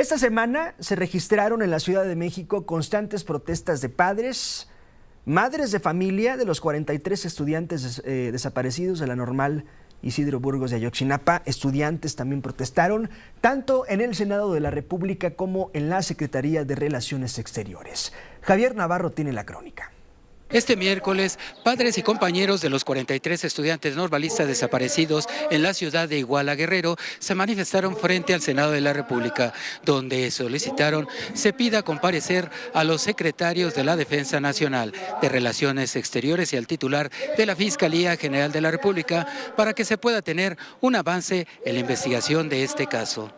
Esta semana se registraron en la Ciudad de México constantes protestas de padres, madres de familia de los 43 estudiantes desaparecidos de la Normal Isidro Burgos de Ayotzinapa. Estudiantes también protestaron, tanto en el Senado de la República como en la Secretaría de Relaciones Exteriores. Javier Navarro tiene la crónica. Este miércoles, padres y compañeros de los 43 estudiantes normalistas desaparecidos en la ciudad de Iguala, Guerrero, se manifestaron frente al Senado de la República, donde solicitaron se pida comparecer a los secretarios de la Defensa Nacional, de Relaciones Exteriores y al titular de la Fiscalía General de la República para que se pueda tener un avance en la investigación de este caso.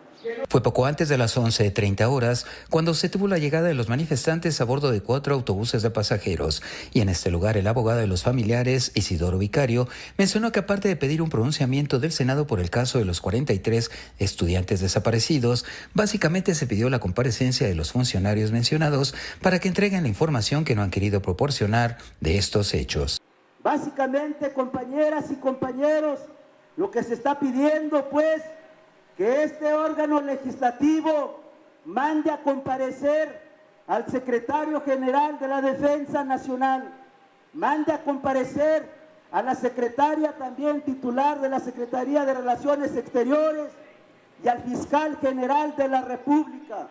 Fue poco antes de las 11:30 horas cuando se tuvo la llegada de los manifestantes a bordo de 4 autobuses de pasajeros. Y en este lugar el abogado de los familiares, Isidoro Vicario, mencionó que aparte de pedir un pronunciamiento del Senado por el caso de los 43 estudiantes desaparecidos, básicamente se pidió la comparecencia de los funcionarios mencionados para que entreguen la información que no han querido proporcionar de estos hechos. Básicamente, compañeras y compañeros, lo que se está pidiendo, pues, que este órgano legislativo mande a comparecer al secretario general de la Defensa Nacional, mande a comparecer a la secretaria también titular de la Secretaría de Relaciones Exteriores y al fiscal general de la República.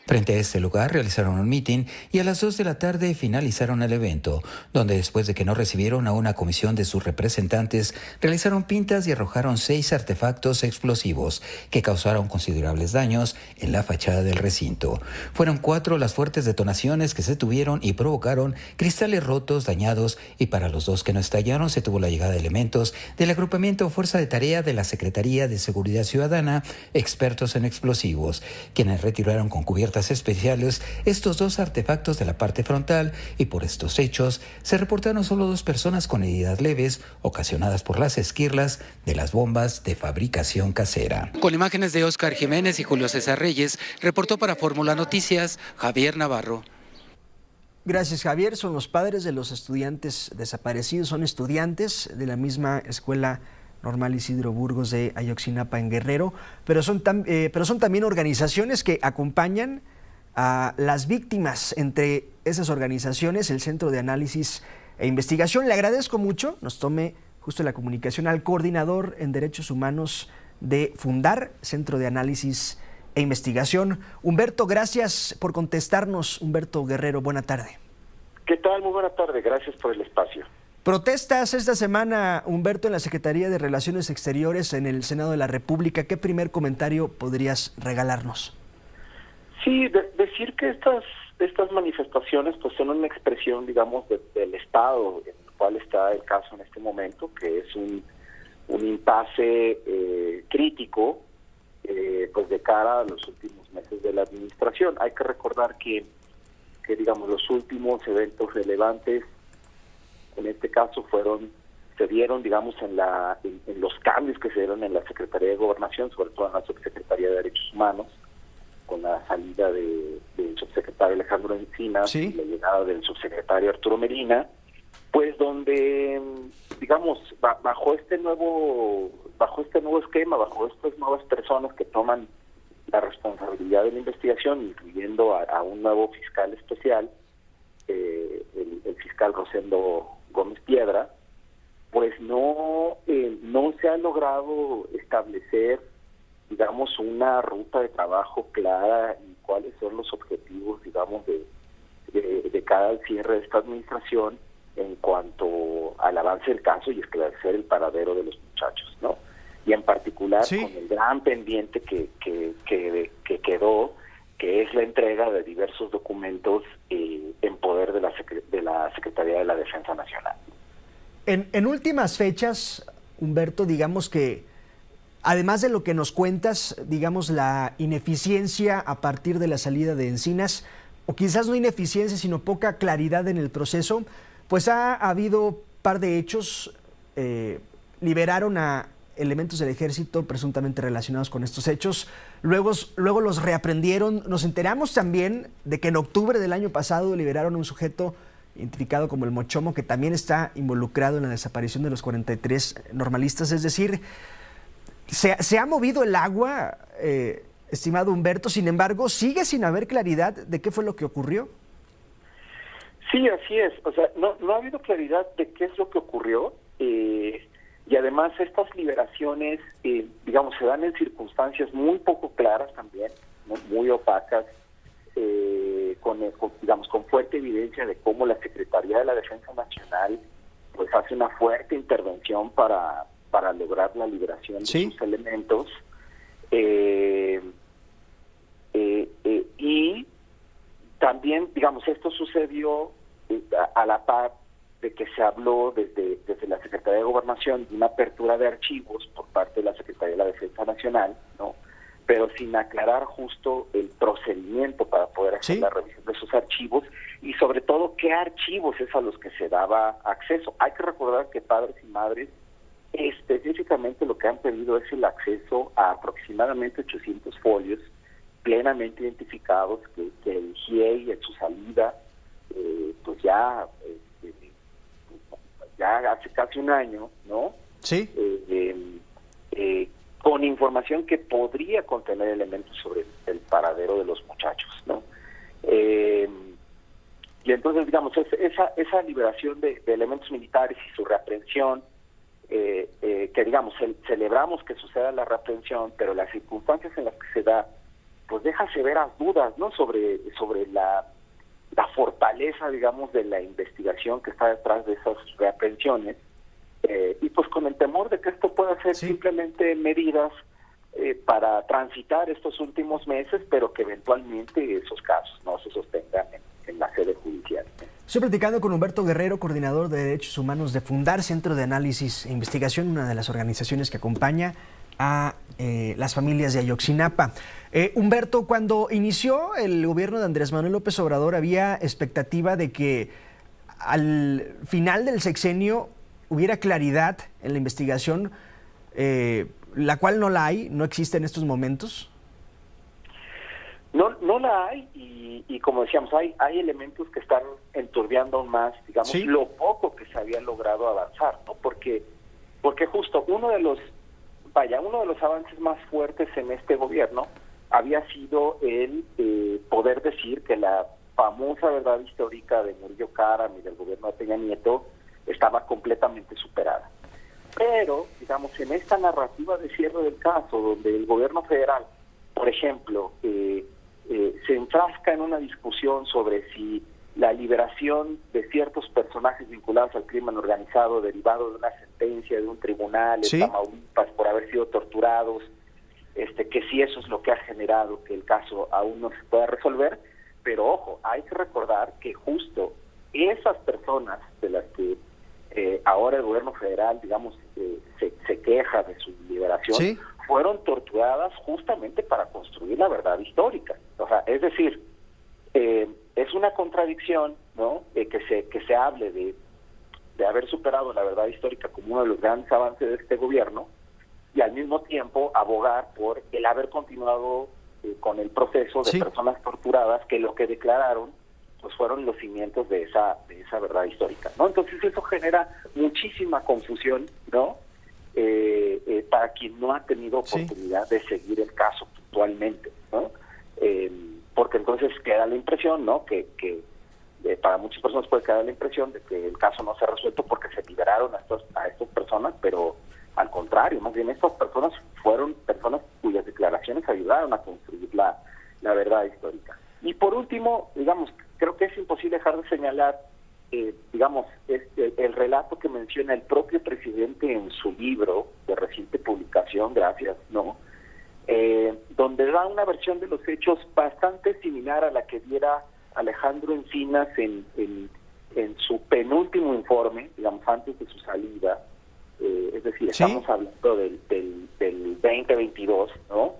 Frente a este lugar realizaron un mitin y a las 2 de la tarde finalizaron el evento, donde después de que no recibieron a una comisión de sus representantes, realizaron pintas y arrojaron 6 artefactos explosivos que causaron considerables daños en la fachada del recinto. Fueron 4 las fuertes detonaciones que se tuvieron y provocaron cristales rotos, dañados, y para los 2 que no estallaron se tuvo la llegada de elementos del agrupamiento Fuerza de Tarea de la Secretaría de Seguridad Ciudadana, expertos en explosivos, quienes retiraron con cubiertas especiales estos 2 artefactos de la parte frontal, y por estos hechos se reportaron solo 2 personas con heridas leves ocasionadas por las esquirlas de las bombas de fabricación casera. Con imágenes de Óscar Jiménez y Julio César Reyes, reportó para Fórmula Noticias Javier Navarro. Gracias, Javier. Son los padres de los estudiantes desaparecidos, son estudiantes de la misma escuela Normal Isidro Burgos de Ayotzinapa en Guerrero, pero son también organizaciones que acompañan a las víctimas. Entre esas organizaciones, el Centro de Análisis e Investigación. Le agradezco mucho, nos tome justo la comunicación al coordinador en Derechos Humanos de Fundar, Centro de Análisis e Investigación. Humberto, gracias por contestarnos. Humberto Guerrero, buena tarde. ¿Qué tal? Muy buena tarde, gracias por el espacio. Protestas esta semana, Humberto, en la Secretaría de Relaciones Exteriores en el Senado de la República. ¿Qué primer comentario podrías regalarnos? Sí, decir que estas manifestaciones pues son una expresión, digamos, del estado en el cual está el caso en este momento, que es un impasse crítico pues de cara a los últimos meses de la administración. Hay que recordar que digamos, los últimos eventos relevantes en este caso se dieron, digamos, en los cambios que se dieron en la Secretaría de Gobernación, sobre todo en la Subsecretaría de Derechos Humanos, con la salida del subsecretario Alejandro Encinas, ¿sí?, y la llegada del subsecretario Arturo Medina, pues donde, digamos, bajo este nuevo esquema, bajo estas nuevas personas que toman la responsabilidad de la investigación, incluyendo a un nuevo fiscal especial, el fiscal Rosendo Gómez Piedra, pues no se ha logrado establecer, digamos, una ruta de trabajo clara y cuáles son los objetivos, digamos, de cada cierre de esta administración en cuanto al avance del caso y esclarecer el paradero de los muchachos, ¿no? Y en particular, sí, con el gran pendiente que quedó, que es la entrega de diversos documentos en poder de la Secretaría de la Defensa Nacional. En últimas fechas, Humberto, digamos que, además de lo que nos cuentas, digamos, la ineficiencia a partir de la salida de Encinas, o quizás no ineficiencia, sino poca claridad en el proceso, pues ha habido par de hechos. Liberaron a elementos del ejército presuntamente relacionados con estos hechos, luego los reaprendieron. Nos enteramos también de que en octubre del año pasado liberaron a un sujeto identificado como el Mochomo, que también está involucrado en la desaparición de los 43 normalistas. Es decir, se ha movido el agua, estimado Humberto. Sin embargo, sigue sin haber claridad de qué fue lo que ocurrió. Sí, así es. O sea, no ha habido claridad de qué es lo que ocurrió. Y además estas liberaciones, digamos, se dan en circunstancias muy poco claras también, ¿no? Muy opacas, con fuerte evidencia de cómo la Secretaría de la Defensa Nacional pues hace una fuerte intervención para lograr la liberación de sus elementos. Y también, digamos, esto sucedió a la par de que se habló desde la Secretaría de Gobernación de una apertura de archivos por parte de la Secretaría de la Defensa Nacional, ¿no? Pero sin aclarar justo el procedimiento para poder hacer la revisión de esos archivos y sobre todo qué archivos es a los que se daba acceso. Hay que recordar que padres y madres específicamente lo que han pedido es el acceso a aproximadamente 800 folios plenamente identificados que el GIEI en su salida pues ya hace casi un año, ¿no? Sí. Con información que podría contener elementos sobre el paradero de los muchachos, ¿no? Y entonces, digamos, esa liberación de elementos militares y su reaprehensión, que digamos, celebramos que suceda la reaprehensión, pero las circunstancias en las que se da, pues deja severas dudas, ¿no? Sobre la fortaleza, digamos, de la investigación que está detrás de esas reaprehensiones, y pues con el temor de que esto pueda ser simplemente medidas para transitar estos últimos meses, pero que eventualmente esos casos no se sostengan en la sede judicial. Estoy platicando con Humberto Guerrero, coordinador de Derechos Humanos de Fundar, Centro de Análisis e Investigación, una de las organizaciones que acompaña a las familias de Ayotzinapa. Humberto, cuando inició el gobierno de Andrés Manuel López Obrador, había expectativa de que al final del sexenio hubiera claridad en la investigación, la cual no la hay, no existe en estos momentos. No la hay y como decíamos, hay elementos que están enturbiando aún más, digamos, lo poco que se había logrado avanzar, ¿no? Porque justo uno de los avances más fuertes en este gobierno había sido el poder decir que la famosa verdad histórica de Murillo Karam y del gobierno de Peña Nieto estaba completamente superada. Pero, digamos, en esta narrativa de cierre del caso, donde el gobierno federal, por ejemplo, se enfrasca en una discusión sobre si la liberación de ciertos personajes vinculados al crimen organizado derivado de una sentencia de un tribunal en Tamaulipas por haber sido torturados, que si eso es lo que ha generado que el caso aún no se pueda resolver, pero ojo, hay que recordar que justo esas personas de las que ahora el gobierno federal, digamos, se queja de su liberación, fueron torturadas justamente para construir la verdad histórica. O sea, es decir, es una contradicción, ¿no? Que se hable de haber superado la verdad histórica como uno de los grandes avances de este gobierno y al mismo tiempo abogar por el haber continuado con el proceso de personas torturadas que lo que declararon pues fueron los cimientos de esa verdad histórica, ¿no? Entonces eso genera muchísima confusión, ¿no? Para quien no ha tenido oportunidad de seguir el caso puntualmente, ¿no? Porque entonces queda la impresión, ¿no? Que para muchas personas puede quedar la impresión de que el caso no se ha resuelto porque se liberaron a estas personas, pero al contrario, más bien estas personas fueron personas cuyas declaraciones ayudaron a construir la verdad histórica. Y por último, digamos, creo que es imposible dejar de señalar, digamos, el relato que menciona el propio presidente en su libro de reciente publicación, gracias, ¿no? Donde da una versión de los hechos bastante similar a la que diera Alejandro Encinas en su penúltimo informe, digamos, antes de su salida, es decir, estamos hablando del 2022, ¿no?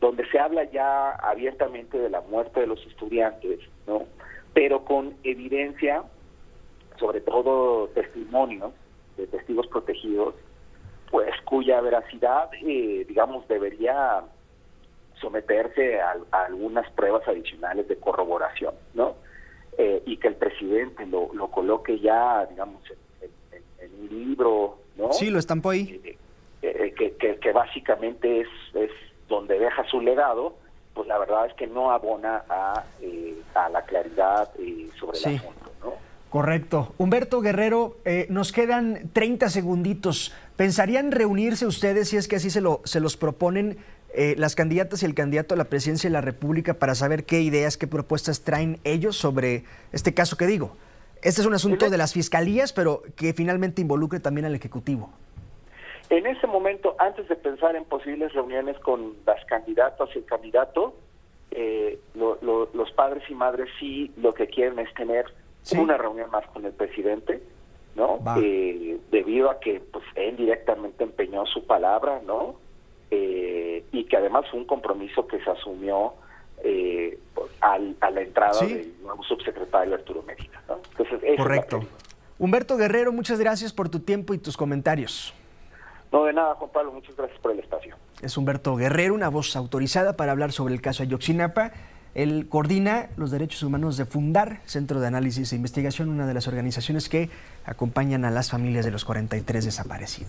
Donde se habla ya abiertamente de la muerte de los estudiantes, ¿no? Pero con evidencia, sobre todo testimonios de testigos protegidos, pues cuya veracidad, digamos, debería someterse a algunas pruebas adicionales de corroboración, ¿no? Y que el presidente lo coloque ya, digamos, en un libro, ¿no? Sí, lo estampó ahí. Que básicamente es donde deja su legado, pues la verdad es que no abona a la claridad sobre el asunto, ¿no? Correcto. Humberto Guerrero, nos quedan 30 segunditos. ¿Pensarían reunirse ustedes, si es que así se los proponen, las candidatas y el candidato a la presidencia de la República, para saber qué ideas, qué propuestas traen ellos sobre este caso que digo? Este es un asunto de las fiscalías, pero que finalmente involucre también al Ejecutivo. En ese momento, antes de pensar en posibles reuniones con las candidatas y el candidato, los padres y madres sí lo que quieren es tener una reunión más con el presidente, ¿no? Debido a que pues él directamente empeñó su palabra, ¿no? Y que además fue un compromiso que se asumió a la entrada del nuevo subsecretario Arturo Mérida, ¿no? Entonces, correcto. Humberto Guerrero, muchas gracias por tu tiempo y tus comentarios. No, de nada, Juan Pablo, muchas gracias por el espacio. Es Humberto Guerrero, una voz autorizada para hablar sobre el caso Ayotzinapa. Él coordina los derechos humanos de Fundar, Centro de Análisis e Investigación, una de las organizaciones que acompañan a las familias de los 43 desaparecidos.